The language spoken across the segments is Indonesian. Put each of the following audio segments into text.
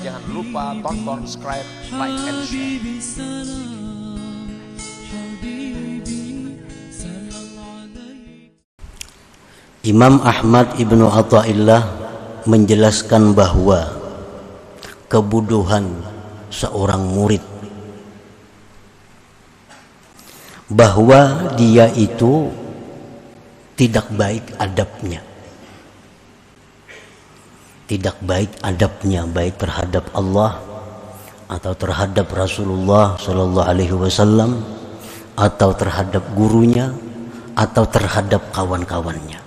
Jangan lupa tonton, subscribe, like, and share. Imam Ahmad Ibnu Athaillah menjelaskan bahwa kebodohan seorang murid, bahwa dia itu tidak baik adabnya, baik terhadap Allah atau terhadap Rasulullah Sallallahu Alaihi Wasallam atau terhadap gurunya atau terhadap kawan-kawannya.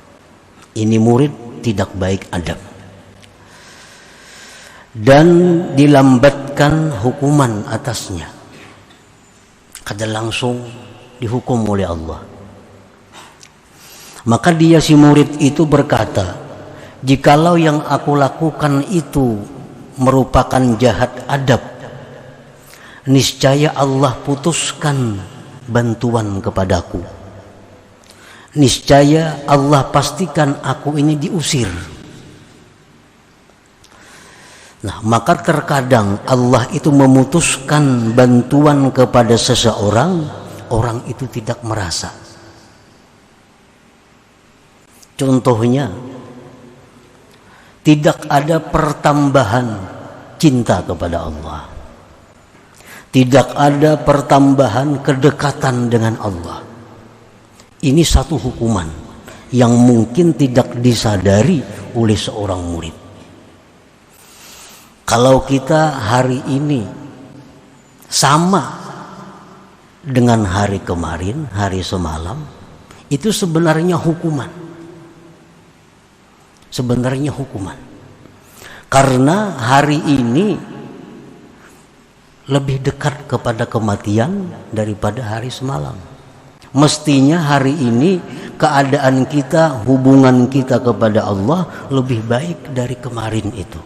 Ini murid tidak baik adab dan dilambatkan hukuman atasnya, kada langsung dihukum oleh Allah. Maka dia si murid itu berkata, jikalau yang aku lakukan itu merupakan jahat adab, niscaya Allah putuskan bantuan kepadaku. Niscaya Allah pastikan aku ini diusir. Nah, maka terkadang Allah itu memutuskan bantuan kepada seseorang, orang itu tidak merasa. Contohnya, tidak ada pertambahan cinta kepada Allah, tidak ada pertambahan kedekatan dengan Allah. Ini satu hukuman yang mungkin tidak disadari oleh seorang murid. Kalau kita hari ini sama dengan hari kemarin, hari semalam, itu sebenarnya hukuman. Karena hari ini lebih dekat kepada kematian daripada hari semalam. Mestinya hari ini keadaan kita, hubungan kita kepada Allah lebih baik dari kemarin itu.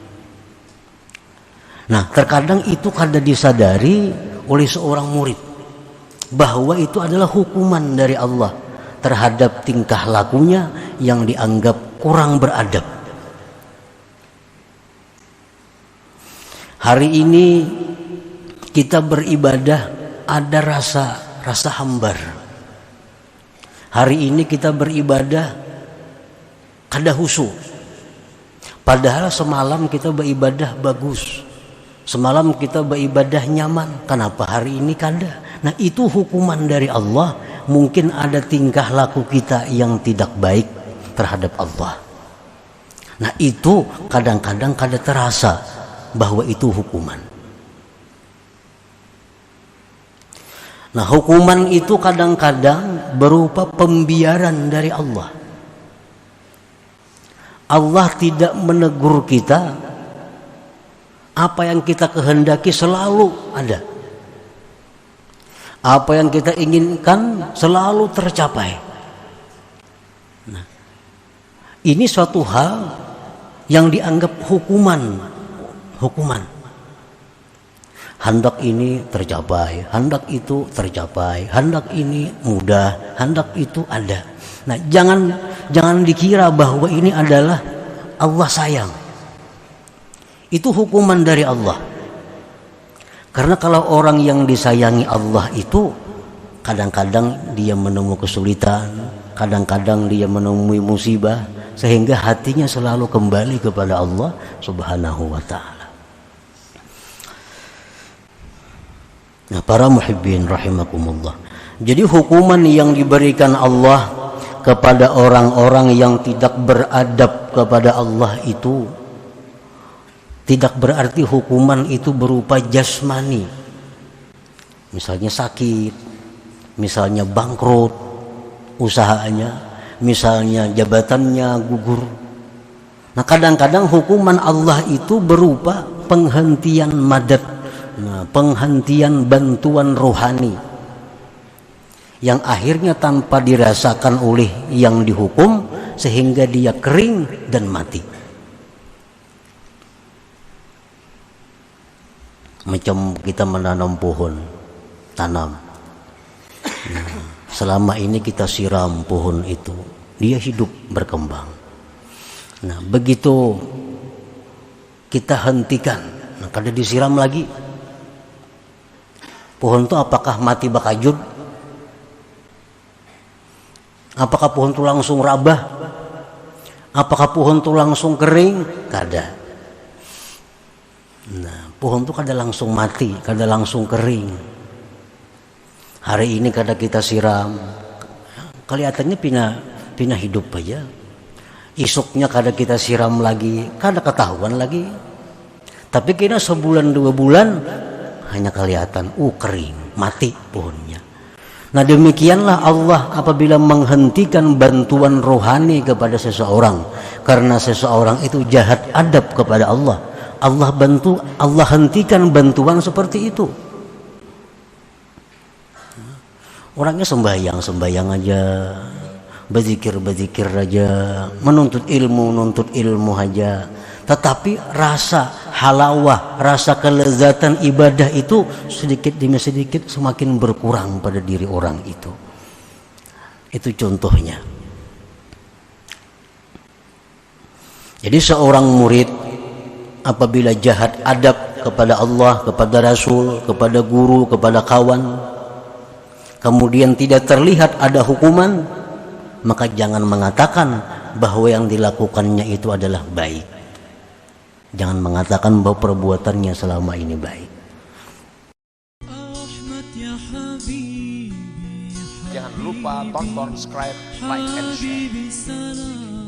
Nah, terkadang itu kada disadari oleh seorang murid bahwa itu adalah hukuman dari Allah terhadap tingkah lakunya yang dianggap kurang beradab. Hari ini kita beribadah ada rasa hambar. Hari ini kita beribadah kada khusyuk. Padahal semalam kita beribadah bagus. Semalam kita beribadah nyaman. Kenapa hari ini kada? Nah, itu hukuman dari Allah. Mungkin ada tingkah laku kita yang tidak baik terhadap Allah. Nah, itu kadang-kadang kada terasa bahwa itu hukuman. Nah, hukuman itu kadang-kadang berupa pembiaran dari Allah. Allah tidak menegur kita, apa yang kita kehendaki selalu ada. Apa yang kita inginkan selalu tercapai. Nah, ini suatu hal yang dianggap hukuman. Hendak ini tercapai, hendak itu tercapai, hendak ini mudah, hendak itu ada. Nah, jangan dikira bahwa ini adalah Allah sayang. Itu hukuman dari Allah. Karena kalau orang yang disayangi Allah itu kadang-kadang dia menemui kesulitan, kadang-kadang dia menemui musibah, sehingga hatinya selalu kembali kepada Allah Subhanahu wa ta'ala. Nah, para muhibbin rahimakumullah. Jadi hukuman yang diberikan Allah kepada orang-orang yang tidak beradab kepada Allah itu tidak berarti hukuman itu berupa jasmani. Misalnya sakit, misalnya bangkrut usahanya, misalnya jabatannya gugur. Nah, kadang-kadang hukuman Allah itu berupa penghentian madad. Nah, penghentian bantuan rohani yang akhirnya tanpa dirasakan oleh yang dihukum sehingga dia kering dan mati. Macam kita menanam pohon, tanam. Nah, selama ini kita siram pohon itu, dia hidup berkembang. Nah, begitu kita hentikan. Nah, kada disiram lagi. Pohon itu apakah mati bakajud? Apakah pohon itu langsung rabah? Apakah pohon itu langsung kering? Kada. Nah, pohon itu kada langsung mati, kada langsung kering. Hari ini kada kita siram, kelihatannya pina hidup aja. Isuknya kada kita siram lagi, kada ketahuan lagi. Tapi kena sebulan 2 bulan hanya kelihatan, kering, mati pohonnya. Nah, demikianlah Allah apabila menghentikan bantuan rohani kepada seseorang karena seseorang itu jahat adab kepada Allah. Allah hentikan bantuan seperti itu. Orangnya sembahyang aja, berzikir aja, menuntut ilmu aja. Tetapi rasa halawah, rasa kelezatan ibadah itu sedikit demi sedikit semakin berkurang pada diri orang itu. Itu contohnya. Jadi seorang murid apabila jahat adab kepada Allah, kepada Rasul, kepada guru, kepada kawan, kemudian tidak terlihat ada hukuman, maka jangan mengatakan bahwa yang dilakukannya itu adalah baik. Jangan mengatakan bahwa perbuatannya selama ini baik. Jangan lupa tonton, subscribe, like, and share.